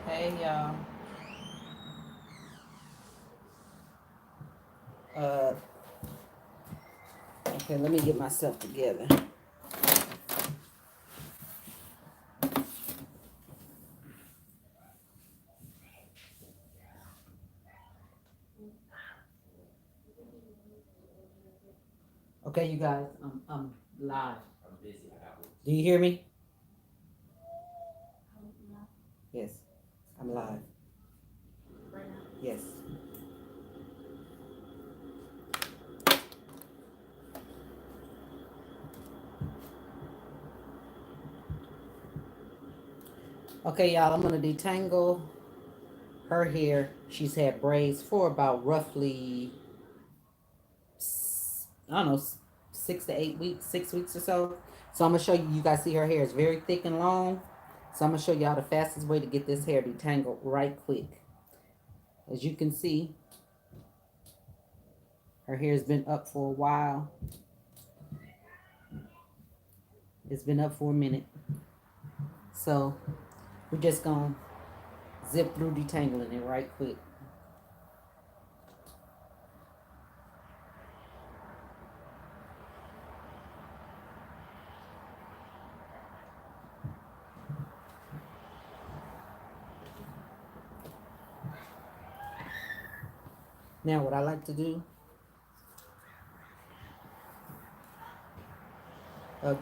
Hey y'all. Uh, okay, let me get myself together. Okay, you guys, I'm live. Do you hear me? Yes, I'm live. Yes. Okay, y'all, I'm gonna detangle her hair. She's had braids for about roughly, I don't know, 6 to 8 weeks, 6 weeks or so. So I'm gonna show you. You guys see her hair is very thick and long. So I'm gonna show y'all the fastest way to get this hair detangled right quick. As you can see, her hair's been up for a while. It's been up for a minute. So we're just gonna zip through detangling it right quick. Now what I like to do,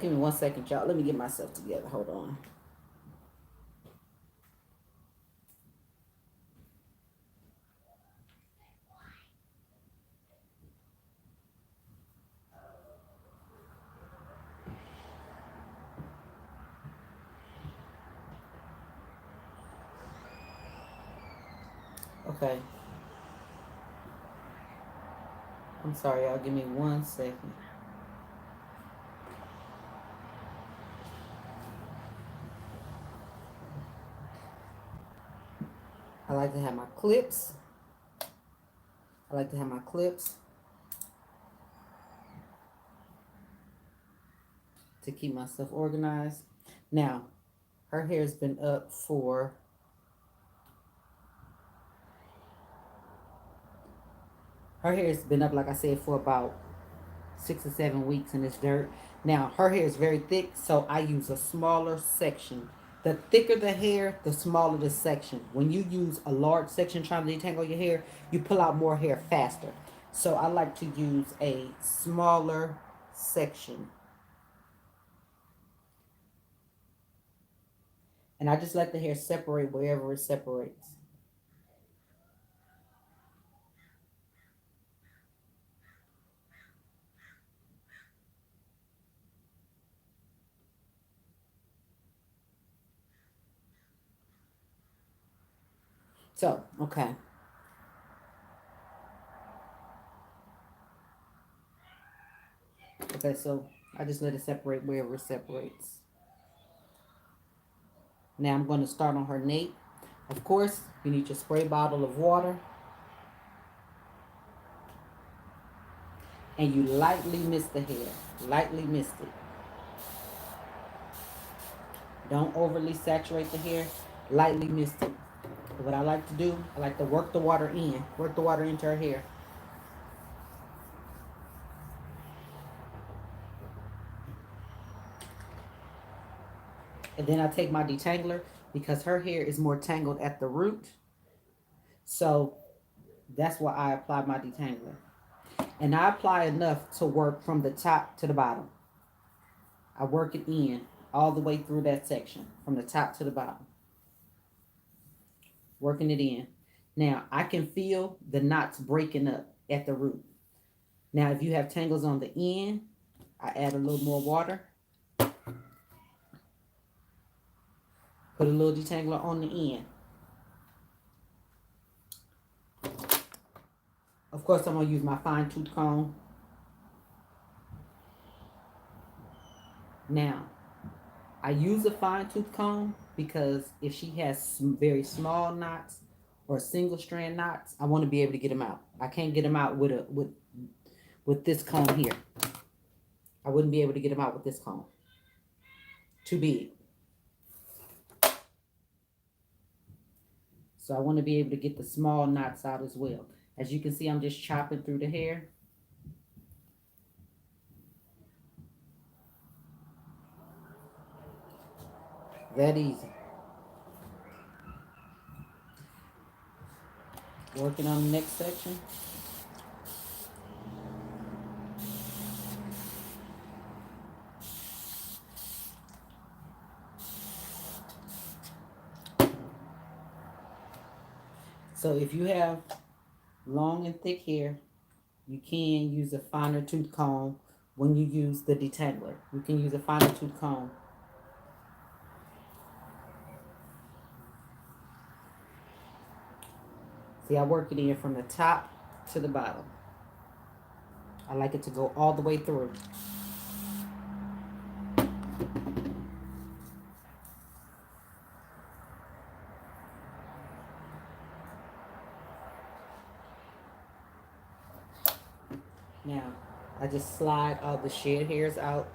give me 1 second, y'all. Let me get myself together. Hold on. Okay. I'm sorry, y'all. Give me 1 second. I like to have my clips. I like to have my clips to keep myself organized. Now, her hair's been up for, her hair's been up, like I said, for about 6 or 7 weeks in this dirt. Now, her hair is very thick, so I use a smaller section. The thicker the hair, the smaller the section. When you use a large section trying to detangle your hair, you pull out more hair faster. So I like to use a smaller section. And I just let the hair separate wherever it separates. So, okay. Okay, so I just let it separate wherever it separates. Now I'm going to start on her nape. Of course, you need your spray bottle of water. And you lightly mist the hair. Lightly mist it. Don't overly saturate the hair. Lightly mist it. What I like to do, I like to work the water in. Work the water into her hair. And then I take my detangler because her hair is more tangled at the root. So that's why I apply my detangler. And I apply enough to work from the top to the bottom. I work it in all the way through that section, from the top to the bottom. Working it in. Now, I can feel the knots breaking up at the root. Now, if you have tangles on the end, I add a little more water. Put a little detangler on the end. Of course, I'm going to use my fine tooth comb. Now, I use a fine tooth comb because if she has some very small knots or single strand knots, I want to be able to get them out. I can't get them out with this comb here. I wouldn't be able to get them out with this comb. Too big. So I want to be able to get the small knots out as well. As you can see, I'm just chopping through the hair. That easy. Working on the next section. So if you have long and thick hair, you can use a finer tooth comb when you use the detangler. You can use a finer tooth comb. See, I work it in from the top to the bottom. I like it to go all the way through. Now, I just slide all the shed hairs out.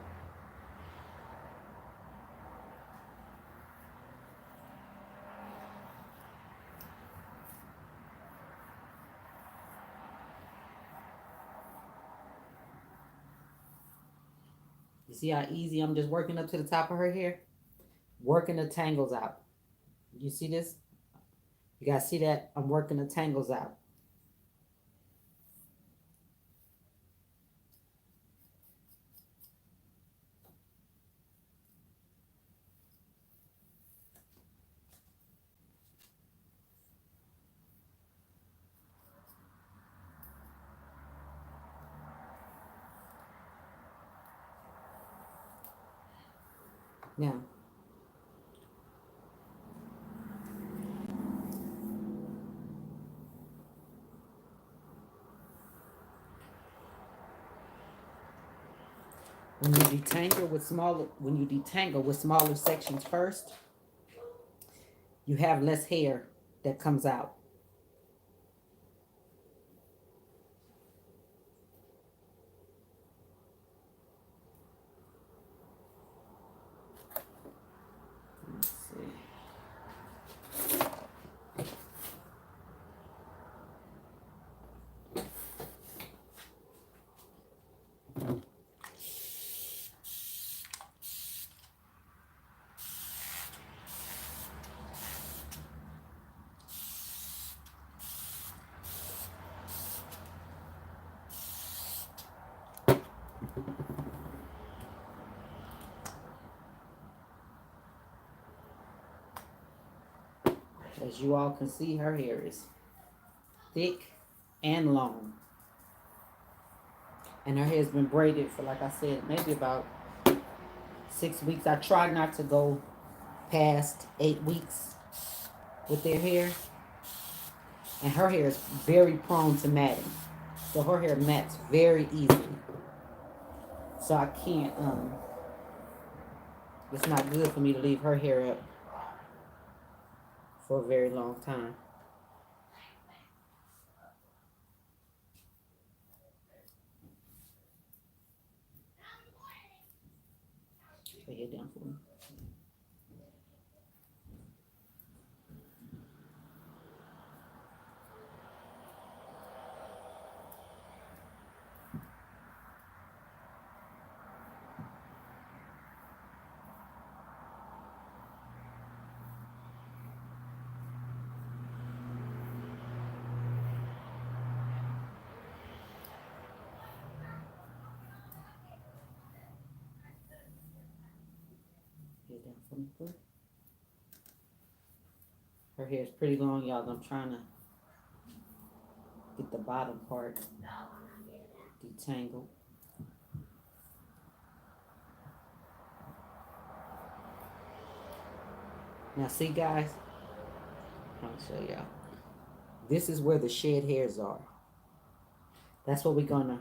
You see how easy I'm just working up to the top of her hair? Working the tangles out. You see this? You guys see that? I'm working the tangles out. Now, when you detangle with smaller sections first, you have less hair that comes out. Let's see. As you all can see, her hair is thick and long. And her hair has been braided for, like I said, maybe about 6 weeks. I try not to go past 8 weeks with their hair. And her hair is very prone to matting. So her hair mats very easily. So I can't, it's not good for me to leave her hair up for a very long time. Lay it down for me. Lay it down for me, please. Her hair is pretty long, y'all. I'm trying to get the bottom part detangled. Now, see, guys, I'll show y'all. This is where the shed hairs are. That's what we're gonna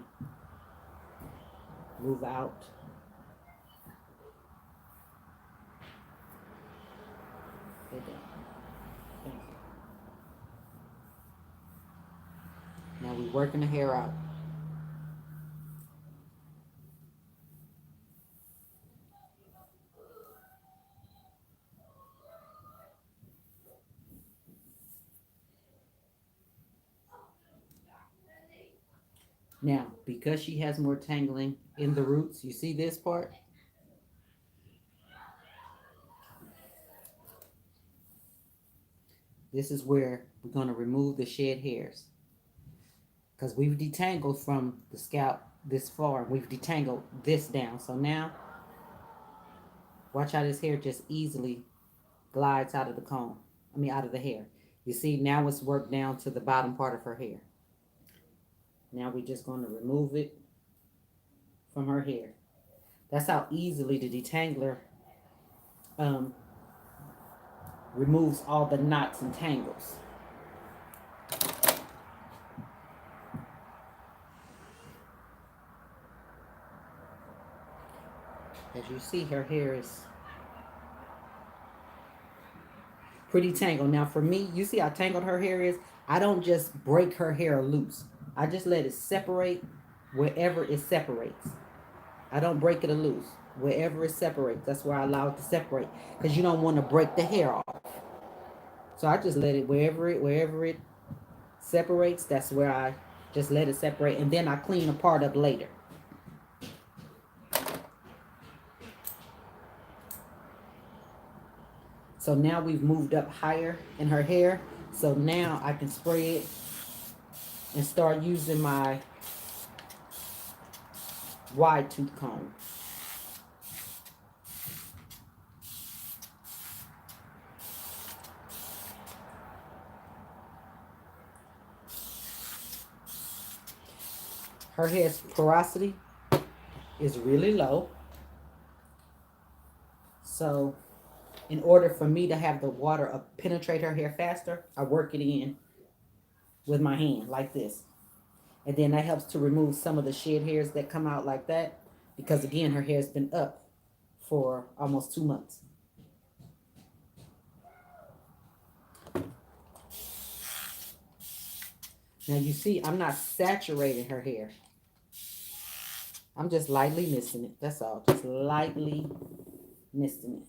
move out. Lay down. Thank you. Now we're working the hair out. Now, because she has more tangling in the roots, you see this part? This is where we're going to remove the shed hairs. Because we've detangled from the scalp this far. We've detangled this down. So now, watch how this hair just easily glides out of the comb. Out of the hair. You see, now it's worked down to the bottom part of her hair. Now we're just going to remove it from her hair. That's how easily the detangler um, removes all the knots and tangles. As you see, her hair is pretty tangled. Now for me, you see how tangled her hair is? I don't just break her hair loose. I just let it separate wherever it separates. I don't break it loose. Wherever it separates, that's where I allow it to separate. Because you don't want to break the hair off. So I just let it wherever it separates, that's where I just let it separate. And then I clean a part up later. So now we've moved up higher in her hair. So now I can spray it and start using my wide tooth comb. Her hair's porosity is really low. So in order for me to have the water penetrate her hair faster, I work it in with my hand like this. And then that helps to remove some of the shed hairs that come out like that. Because again, her hair's been up for almost 2 months. Now you see, I'm not saturating her hair. I'm just lightly misting it. That's all. Just lightly misting it.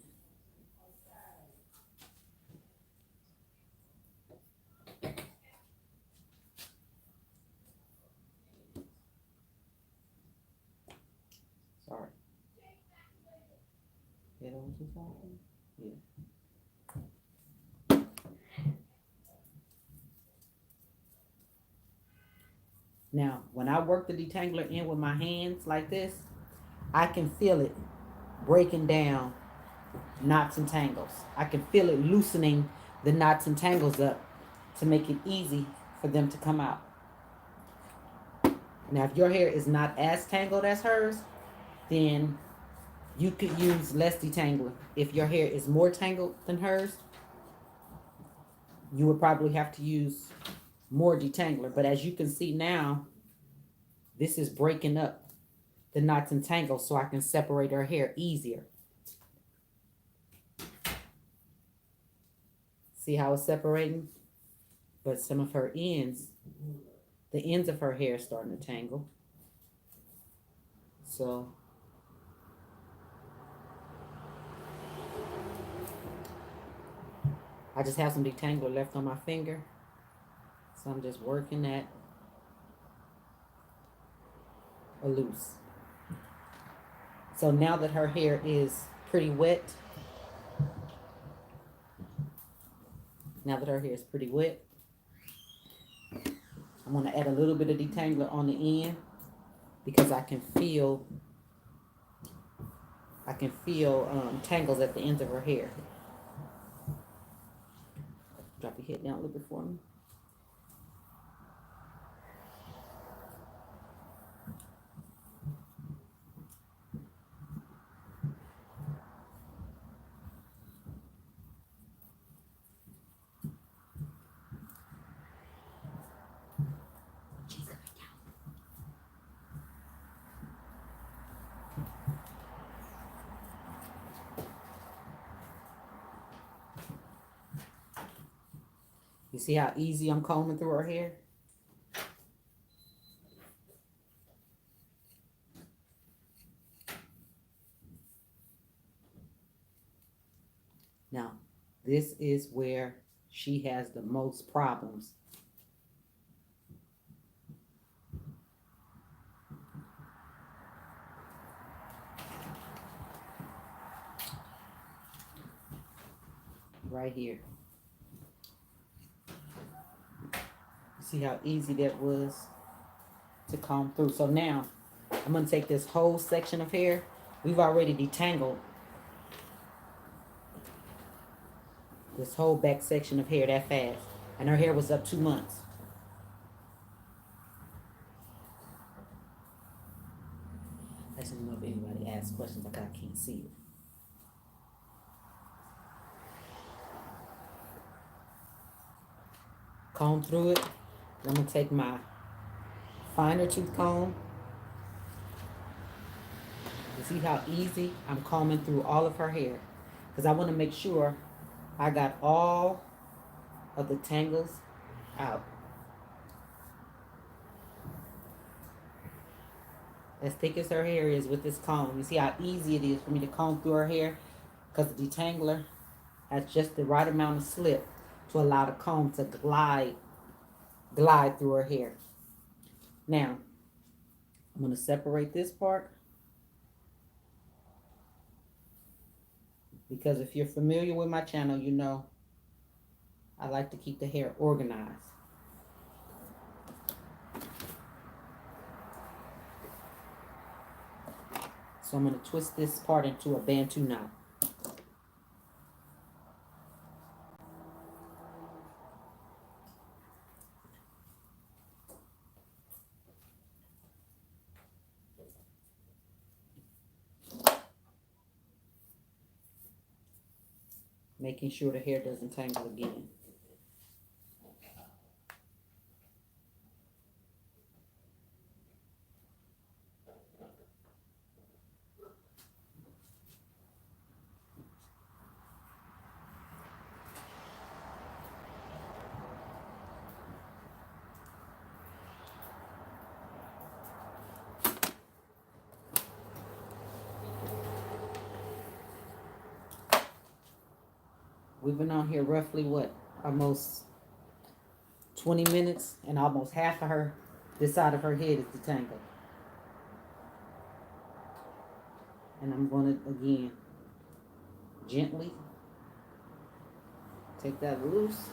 Sorry. Get over too far? Yeah. Now, when I work the detangler in with my hands like this, I can feel it breaking down knots and tangles. I can feel it loosening the knots and tangles up to make it easy for them to come out. Now, if your hair is not as tangled as hers, then you could use less detangler. If your hair is more tangled than hers, you would probably have to use more detangler. But as you can see now, this is breaking up the knots and tangles so I can separate her hair easier. See how it's separating? But some of her ends, the ends of her hair is starting to tangle. So I just have some detangler left on my finger. So I'm just working that loose. So now that her hair is pretty wet, I'm going to add a little bit of detangler on the end because I can feel tangles at the ends of her hair. Drop your head down a little bit for me. You see how easy I'm combing through her hair? Now, this is where she has the most problems. right here. See how easy that was to comb through. So now I'm going to take this whole section of hair. We've already detangled this whole back section of hair that fast. And her hair was up 2 months. I just don't know if anybody asks questions like I can't see it. Comb through it. I'm going to take my finer tooth comb. You see how easy I'm combing through all of her hair? Because I want to make sure I got all of the tangles out. As thick as her hair is with this comb, you see how easy it is for me to comb through her hair? Because the detangler has just the right amount of slip to allow the comb to glide through her hair. Now, I'm going to separate this part. Because if you're familiar with my channel, you know I like to keep the hair organized. So I'm going to twist this part into a Bantu knot. Making sure the hair doesn't tangle again. We've been on here roughly, what, almost 20 minutes, and almost half of her, this side of her head is detangled. And I'm going to, again, gently take that loose.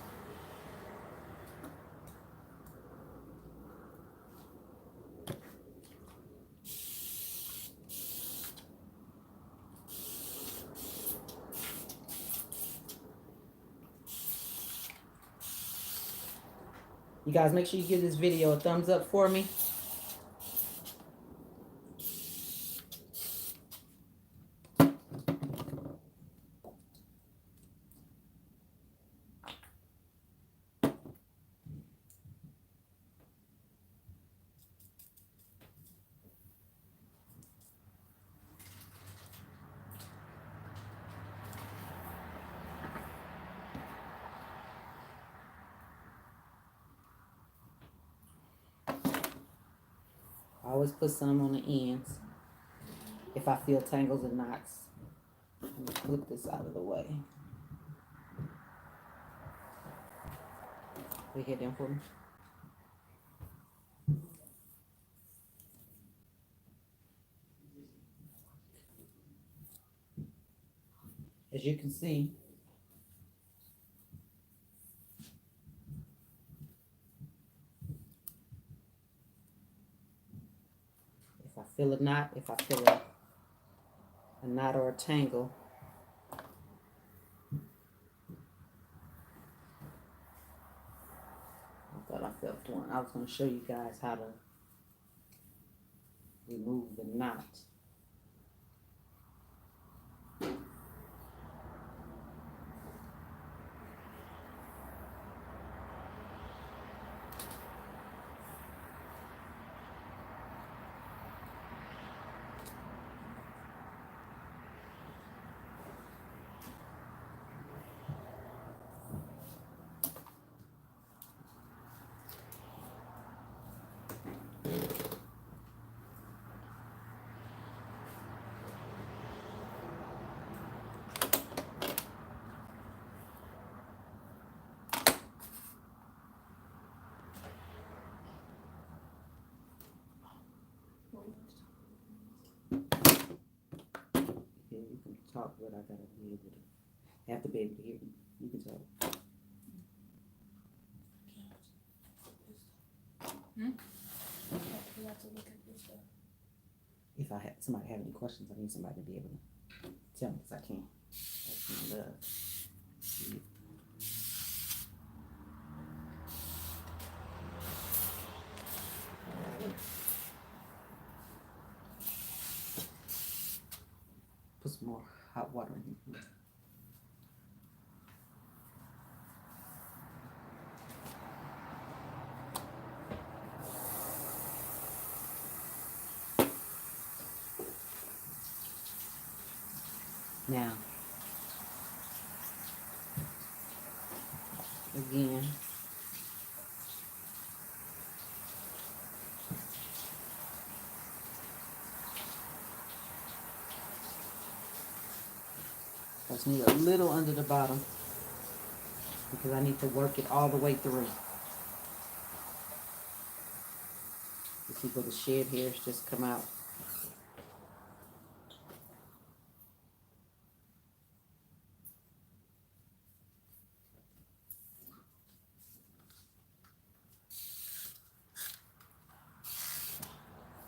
You guys make sure you give this video a thumbs up for me. I always put some on the ends if I feel tangles and knots. Let me flip this out of the way. They hit them for me. As you can see, if I feel a knot, if I feel a knot or a tangle, I thought I felt one. I was going to show you guys how to remove the knot. Yeah, you can talk, but I gotta be able to, have to be able to hear you. You can tell. If I had somebody have any questions, I need somebody to be able to tell me because I can't. That's my love. Put some more hot water in here. Now, again, I just need a little under the bottom because I need to work it all the way through. You see where the shed hairs just come out.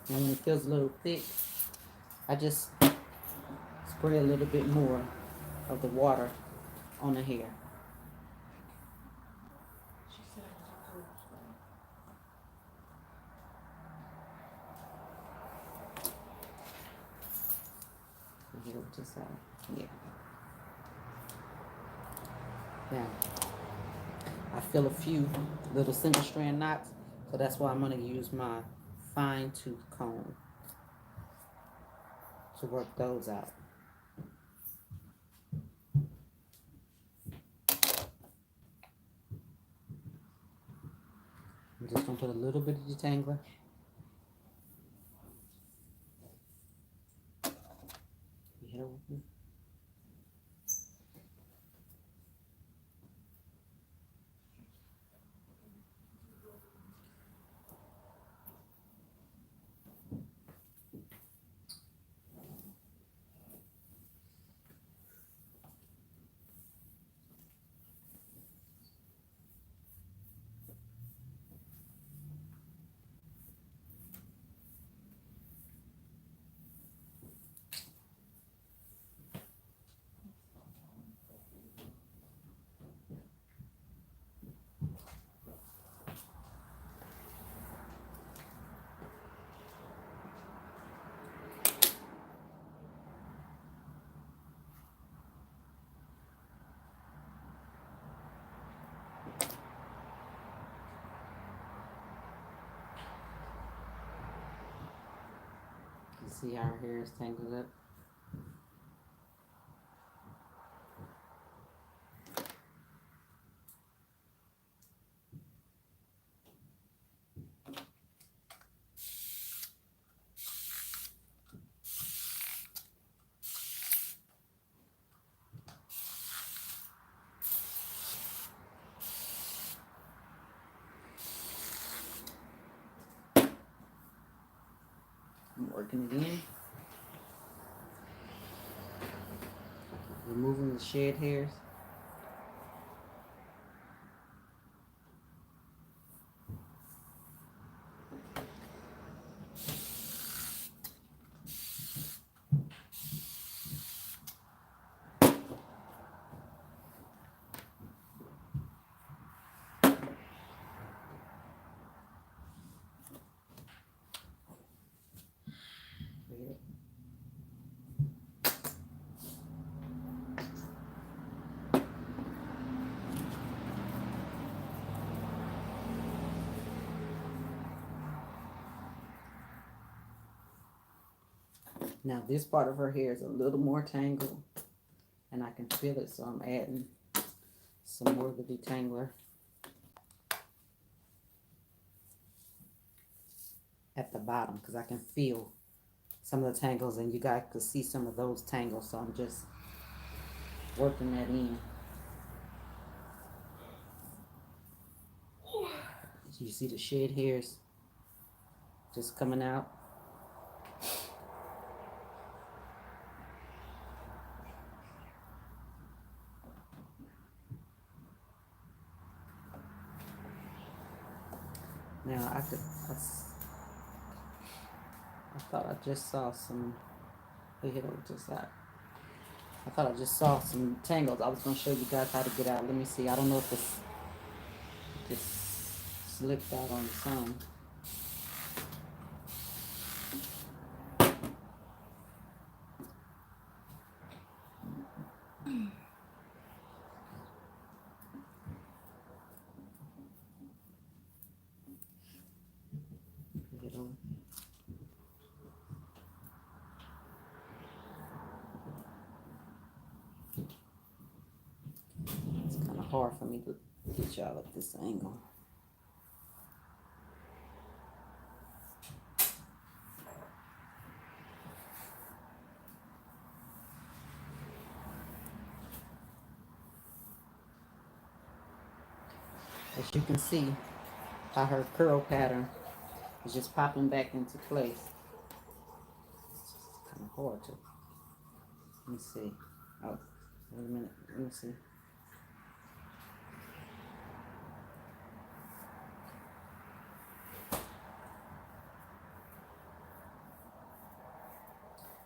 And when it feels a little thick, I just spray a little bit more of the water on the hair. Get over to the side. Yeah. Now, I feel a few little single strand knots, so that's why I'm going to use my fine tooth comb to work those out. I'm just going to put a little bit of detangler. See how our hair is tangled up? I'm working again. Removing the shed hairs. Now this part of her hair is a little more tangled and I can feel it, so I'm adding some more of the detangler at the bottom because I can feel some of the tangles and you guys could see some of those tangles, so I'm just working that in. So you see the shed hairs just coming out. Now I thought I just saw some. Wait, here, just that. I thought I just saw some tangles. I was gonna show you guys how to get out. Let me see. I don't know if this slipped out on some. Get on. It's kind of hard for me to get y'all at this angle. As you can see, how her curl pattern is just popping back into place. It's kind of hard to. Let me see. Oh, wait a minute. Let me see.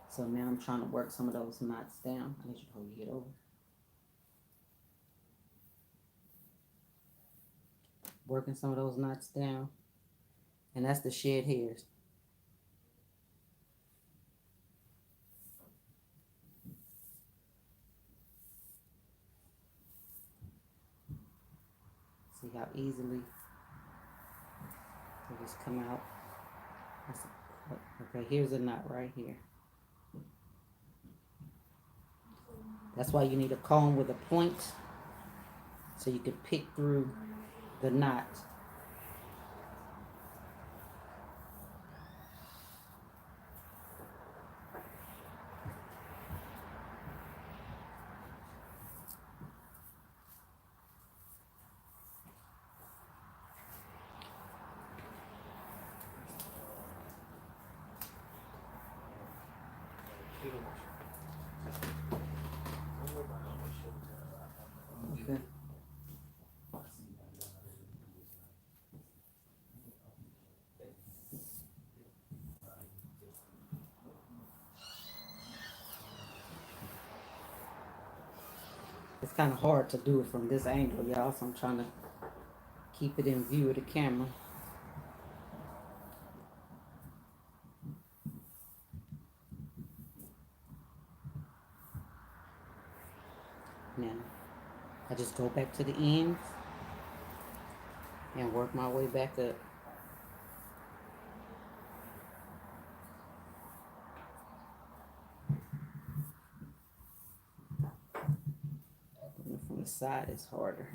So now I'm trying to work some of those knots down. I need you to hold your head over. Working some of those knots down. And that's the shed hairs. See how easily they just come out. Okay, here's a knot right here. That's why you need a comb with a point so you can pick through the knot. Okay. It's kind of hard to do it from this angle, y'all, so I'm trying to keep it in view of the camera. Now, I just go back to the ends and work my way back up. From the side, it's harder.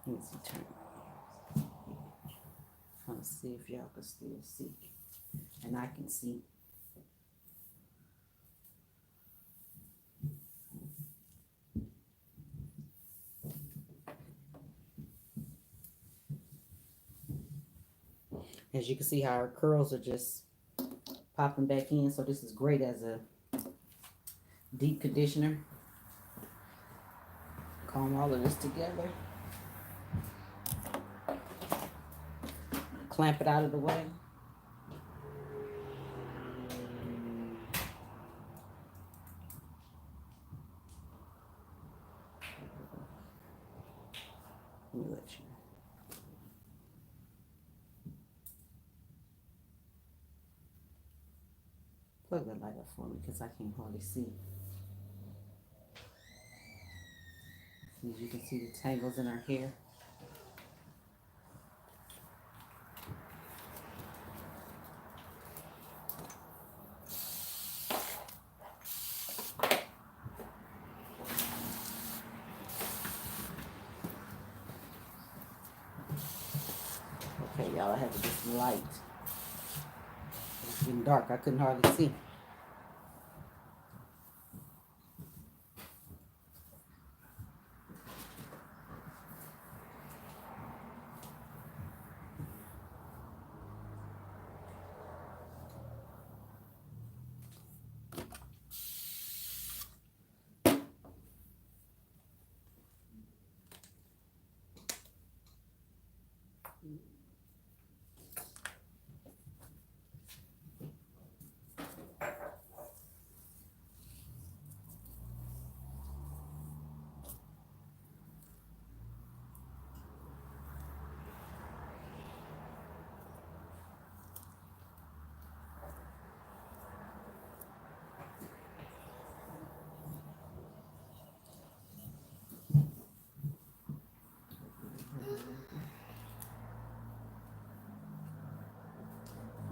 Let me see, turn. Trying to see if y'all can still see. And I can see. As you can see how her curls are just popping back in. So this is great as a deep conditioner. Comb all of this together. Clamp it out of the way. Let me let you. Plug the light up for me because I can't hardly see. As you can see the tangles in her hair. Okay, y'all, I had to get some light. It's getting dark. I couldn't hardly see.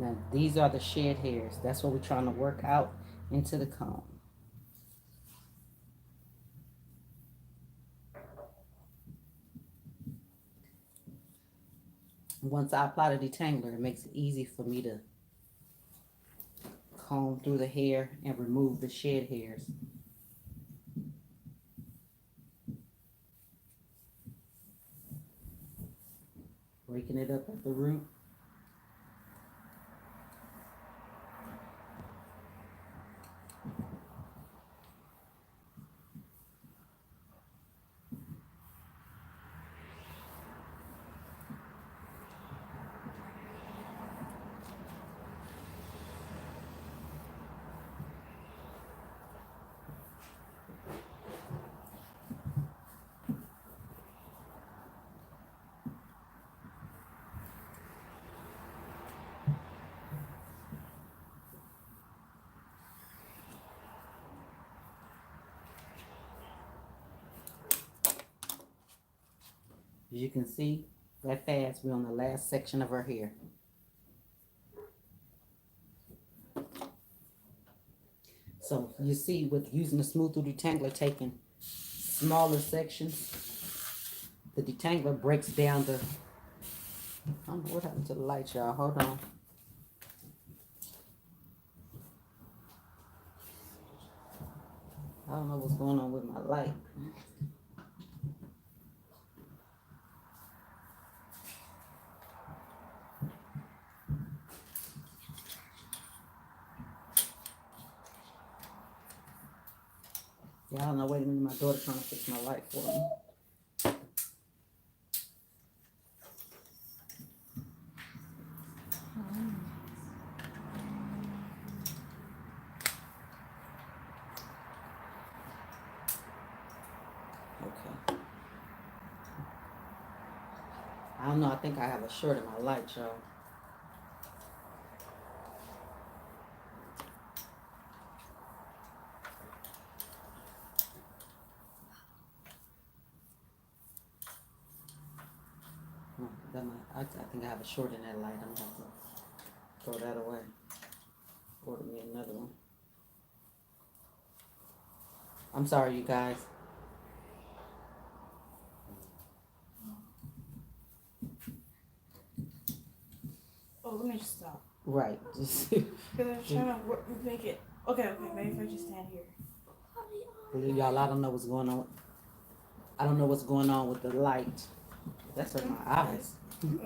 Now these are the shed hairs. That's what we're trying to work out into the comb. Once I apply the detangler, it makes it easy for me to comb through the hair and remove the shed hairs. Breaking it up at the root. As you can see, that fast, we're on the last section of her hair. So you see, with using the smooth through detangler, taking smaller sections, the detangler breaks down the. I don't know what happened to the light, y'all. Hold on. I don't know what's going on with my light. Yeah, I don't know. Wait a minute, my daughter trying to fix my light for me. Okay. I don't know. I think I have a short in my light, y'all. I think I have a short in that light. I'm gonna have to throw that away. Order me another one. I'm sorry, you guys. Oh, let me just stop. Right. Just because I'm trying to make it. Okay, maybe if I just stand here. y'all, I don't know what's going on. I don't know what's going on with the light. That's hurt my eyes.